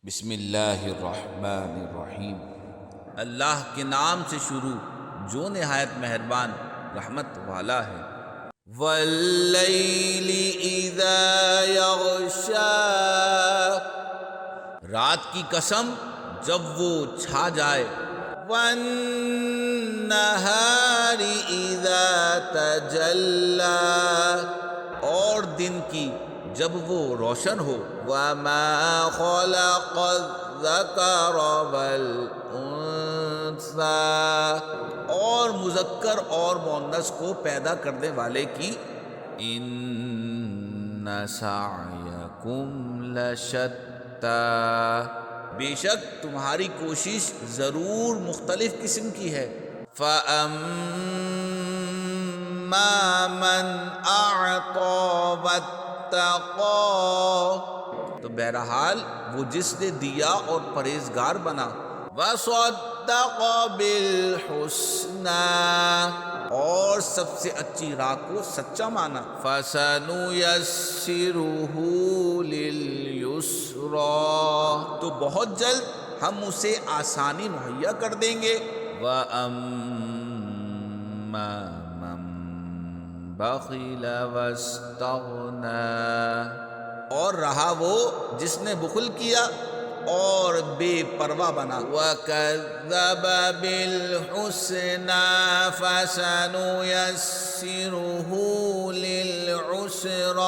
بسم اللہ الرحمن الرحیم۔ اللہ کے نام سے شروع جو نہایت مہربان رحمت والا ہے۔ واللیل اذا یغشا، رات کی قسم جب وہ چھا جائے۔ والنہار اذا تجلی، اور دن کی جب وہ روشن ہو۔ وما خلق الذکر والانثی، اور مذکر اور مؤنث کو پیدا کرنے والے کی۔ ان سعیکم لشتی، بے شک تمہاری کوشش ضرور مختلف قسم کی ہے۔ فَأَمَّا مَنْ أَعْطَى وَاتَّقَى، تو بہرحال وہ جس نے دیا اور پرہیزگار بنا۔ وَصَدَّقَ بِالْحُسْنَى، اور سب سے اچھی راہ کو سچا مانا۔ فَسَنُيَسِّرُهُ لِلْيُسْرَى، تو بہت جلد ہم اسے آسانی مہیا کر دیں گے۔ وَأَمَّا مَن بَخِلَ وَاسْتَغْنَى، اور رہا وہ جس نے بخل کیا اور بے پرواہ بنا۔ وَكَذَّبَ بِالْحُسْنَى فَسَنُيَسِّرُهُ لِلْعُسْرَى،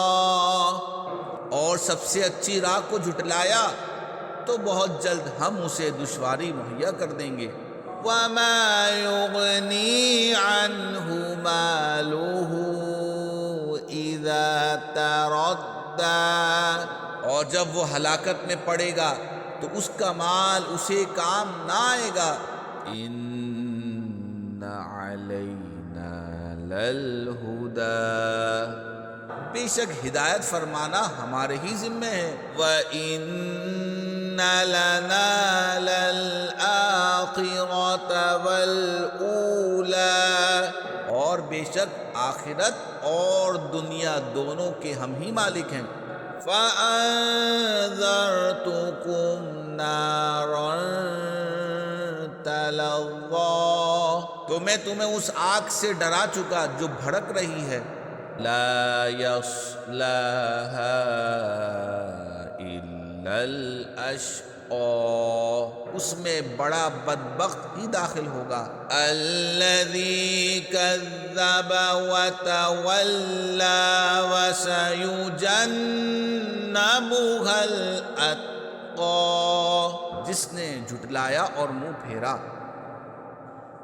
اور سب سے اچھی راہ کو جھٹلایا تو بہت جلد ہم اسے دشواری مہیا کر دیں گے۔ وَمَا يُغْنِي عَنْهُ مَالُهُ إِذَا تَرَدَّى، اور جب وہ ہلاکت میں پڑے گا تو اس کا مال اسے کام نہ آئے گا۔ إِنَّ عَلَيْنَا لَلْهُدَى، بے شک ہدایت فرمانا ہمارے ہی ذمہ ہے۔ وَإِنَّ لَنَا لَلْآخِرَةَ وَالْأُولَى، اور بے شک آخرت اور دنیا دونوں کے ہم ہی مالک ہیں۔ فَأَنذَرْتُكُمْ نَارًا تَلَظَّىٰ، تو میں تمہیں اس آگ سے ڈرا چکا جو بھڑک رہی ہے۔ لَا يَصْلَاهَا إِلَّا الْأَشْقَى، اس میں بڑا بدبخت ہی داخل ہوگا۔ الَّذِي كَذَّبَ وَتَوَلَّىٰ وَسَيُجَنَّبُهَا الْأَتْقَى، جس نے جھٹلایا اور منہ پھیرا،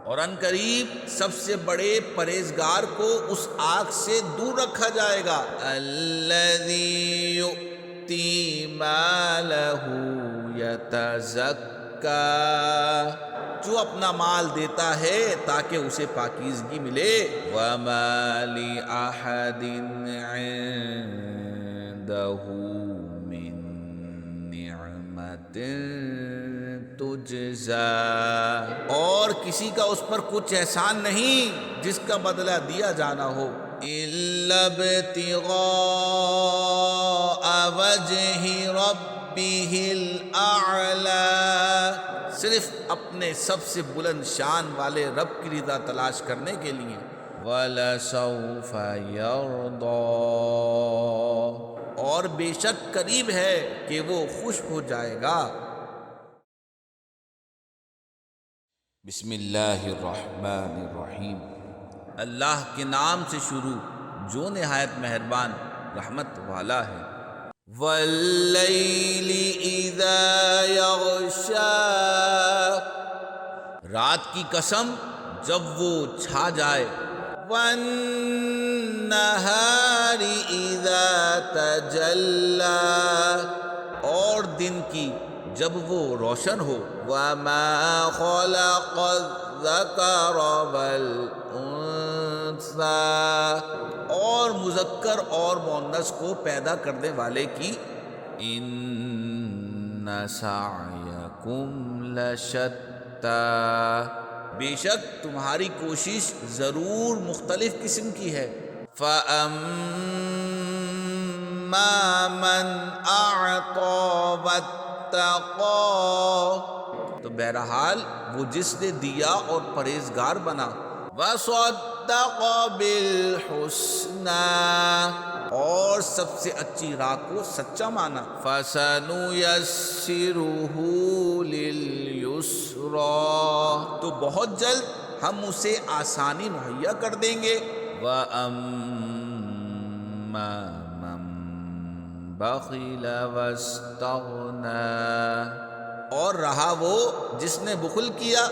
اور ان قریب سب سے بڑے پرہیزگار کو اس آگ سے دور رکھا جائے گا۔ الَّذِي يُؤْتِي مَالَهُ يَتَزَكَّىٰ، جو اپنا مال دیتا ہے تاکہ اسے پاکیزگی ملے۔ وَمَا لِأَحَدٍ عِندَهُ مِن نِّعْمَةٍ تُجْزَىٰ، اور کسی کا اس پر کچھ احسان نہیں جس کا بدلہ دیا جانا ہو۔ إِلَّا ابْتِغَاءَ وَجْهِ رَبِّهِ الْأَعْلَىٰ، صرف اپنے سب سے بلند شان والے رب کی رضا تلاش کرنے کے لیے۔ وَلَسَوْفَ يَرْضَىٰ، اور بے شک قریب ہے کہ وہ خوش ہو جائے گا۔ بسم اللہ الرحمن الرحیم۔ اللہ کے نام سے شروع جو نہایت مہربان رحمت والا ہے۔ واللیل اذا یغشا، رات کی قسم جب وہ چھا جائے۔ والنہار اذا تجلی، اور دن کی جب وہ روشن ہو۔ وما خلق الذکر والانثی، اور مذکر اور مؤنث کو پیدا کرنے والے کی۔ ان سعیکم لشتی، بے شک تمہاری کوشش ضرور مختلف قسم کی ہے۔ فَأَمَّا مَنْ أَعْطَى وَاتَّقَى، واتقى تو بہرحال وہ جس نے دیا اور پرہیزگار بنا، وصدق بالحسنى اور سب سے اچھی راہ کو سچا مانا، فسنيسره لليسرى تو بہت جلد ہم اسے آسانی مہیا کر دیں گے۔ وأما من بخل واستغنى اور رہا وہ جس نے بخل کیا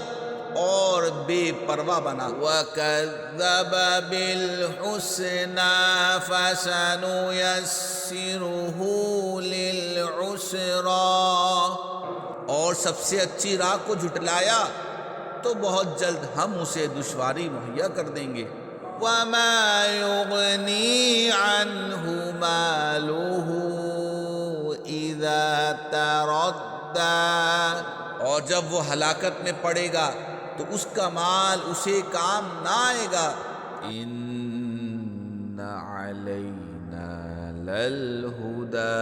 اور بے پرواہ بنا، وكذب بالحسنى فسنيسره للعسرى اور سب سے اچھی راہ کو جھٹلایا تو بہت جلد ہم اسے دشواری مہیا کر دیں گے۔ وما يغني عنه ماله إذا تردى اور جب وہ ہلاکت میں پڑے گا تو اس کا مال اسے کام نہ آئے گا۔ إن علينا للهدى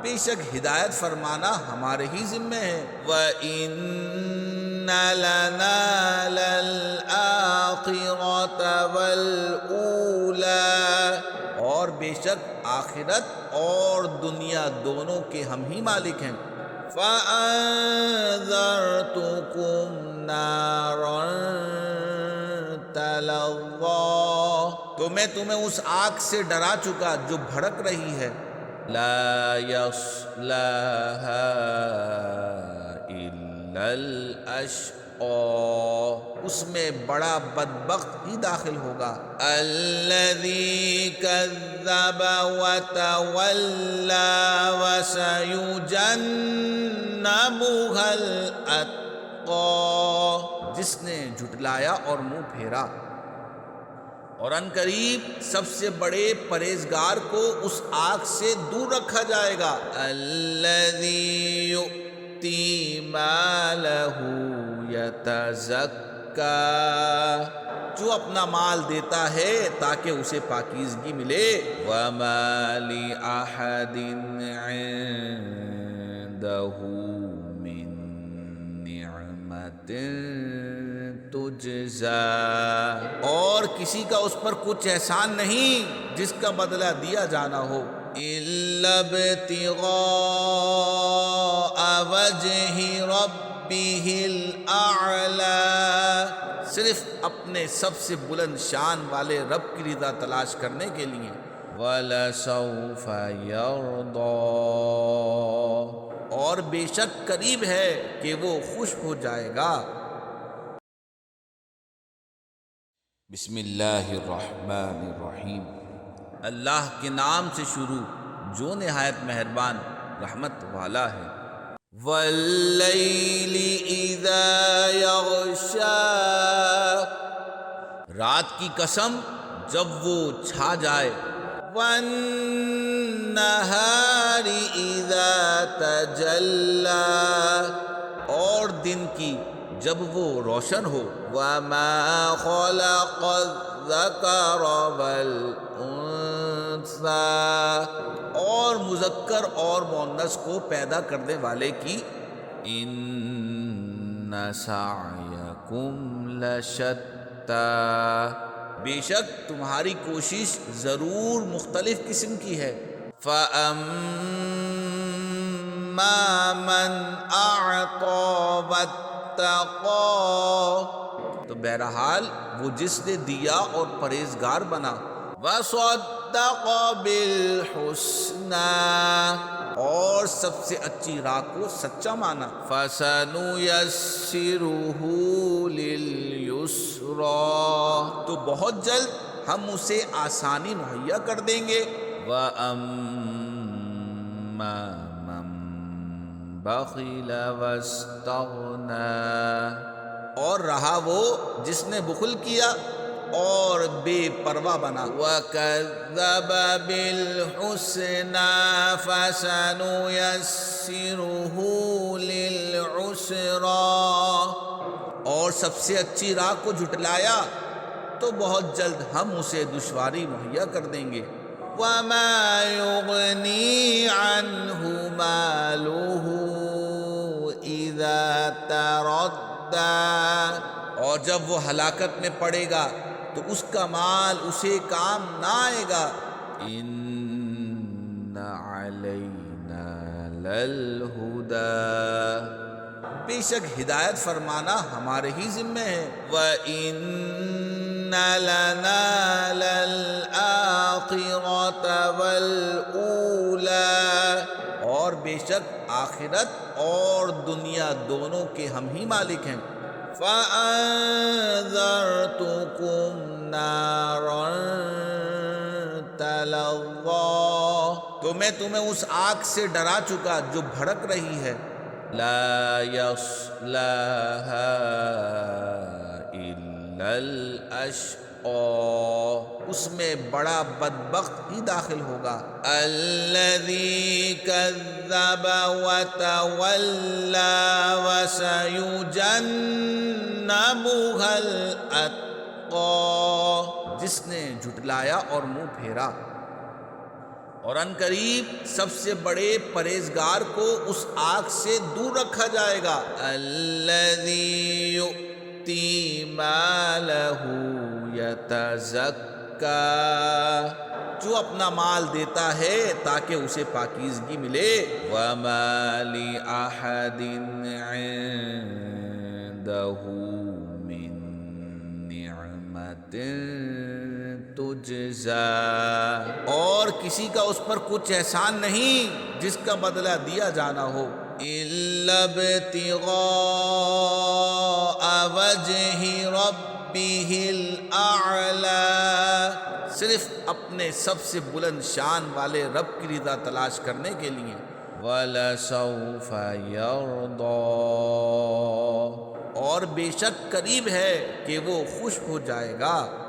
بے شک ہدایت فرمانا ہمارے ہی ذمہ ہے۔ وَإِنَّ لَنَا لَلْآخِرَةَ وَالْأُولَى اور بے شک آخرت اور دنیا دونوں کے ہم ہی مالک ہیں۔ فَأَنذَرْتُكُمْ نَارًا تَلَظَّى تو میں تمہیں اس آگ سے ڈرا چکا جو بھڑک رہی ہے، لا يصلها إلا الأشقى اس میں بڑا بدبخت ہی داخل ہوگا، الذي كذب وتولى وسيجنبها الأتقى جس نے جھٹلایا اور منہ پھیرا، اور ان قریب سب سے بڑے پرہیزگار کو اس آگ سے دور رکھا جائے گا، الذي يؤتي ماله يتزكى جو اپنا مال دیتا ہے تاکہ اسے پاکیزگی ملے، وما لأحد عنده من نعمة تجزى اور کسی کا اس پر کچھ احسان نہیں جس کا بدلہ دیا جانا ہو، إلا ابتغاء وجه ربه الأعلى صرف اپنے سب سے بلند شان والے رب کی رضا تلاش کرنے کے لیے، وَلَسَوْفَ يَرْضَى اور بے شک قریب ہے کہ وہ خوش ہو جائے گا۔ بسم اللہ الرحمن الرحیم اللہ کے نام سے شروع جو نہایت مہربان رحمت والا ہے۔ وَاللَّيْلِ إِذَا يَغْشَى رات کی قسم جب وہ چھا جائے، وَالنَّهَارِ إِذَا تَجَلَّى اور دن کی جب وہ روشن ہو، وَمَا خَلَقَ الذَّكَرَ وَالْأُنثَى اور مذکر اور مؤنث کو پیدا کرنے والے کی، إِنَّ سَعْيَكُمْ لَشَتَّى بے شک تمہاری کوشش ضرور مختلف قسم کی ہے۔ فَأَمَّا مَنْ أَعْطَى وَاتَّقَى تو بہرحال وہ جس نے دیا اور پرہیزگار بنا، وَصَدَّقَ بِالْحُسْنَى اور سب سے اچھی راہ کو سچا مانا، فَسَنُيَسِّرُهُ لِلْيُسْرَى تو بہت جلد ہم اسے آسانی مہیا کر دیں گے۔ وَأَمَّا مَن بَخِلَ وَاسْتَغْنَى اور رہا وہ جس نے بخل کیا اور بے پرواہ بنا، وَكَذَّبَ بِالْحُسْنَى فَسَنُيَسِّرُهُ لِلْعُسْرَى اور سب سے اچھی راہ کو جھٹلایا تو بہت جلد ہم اسے دشواری مہیا کر دیں گے۔ وما يغني عنه ماله إذا تردى اور جب وہ ہلاکت میں پڑے گا تو اس کا مال اسے کام نہ آئے گا۔ إن علينا للهدى بے شک ہدایت فرمانا ہمارے ہی ذمہ ہے۔ وَإِنَّ لَنَا لَلْآخِرَةَ وَالْأُولَى اور بے شک آخرت اور دنیا دونوں کے ہم ہی مالک ہیں۔ فَأَنذَرْتُكُمْ نَارًا تَلَظَّىٰ تو میں تمہیں اس آگ سے ڈرا چکا جو بھڑک رہی ہے۔ لا يصلىها إلا الأشقى اس میں بڑا بدبخت ہی داخل ہوگا۔ الذي كذب وتولى وسيجنبها الأتقى جس نے جھٹلایا اور منہ پھیرا، اور ان قریب سب سے بڑے پرہیزگار کو اس آگ سے دور رکھا جائے گا۔ الذي يؤتي ماله يتزكى جو اپنا مال دیتا ہے تاکہ اسے پاکیزگی ملے۔ وما لأحد عنده من نعمة تجزى اور کسی کا اس پر کچھ احسان نہیں جس کا بدلہ دیا جانا ہو۔ إلا ابتغاء وجه ربه الأعلى صرف اپنے سب سے بلند شان والے رب کی رضا تلاش کرنے کے لیے۔ وَلَسَوْفَ يَرْضَى اور بے شک قریب ہے کہ وہ خوش ہو جائے گا۔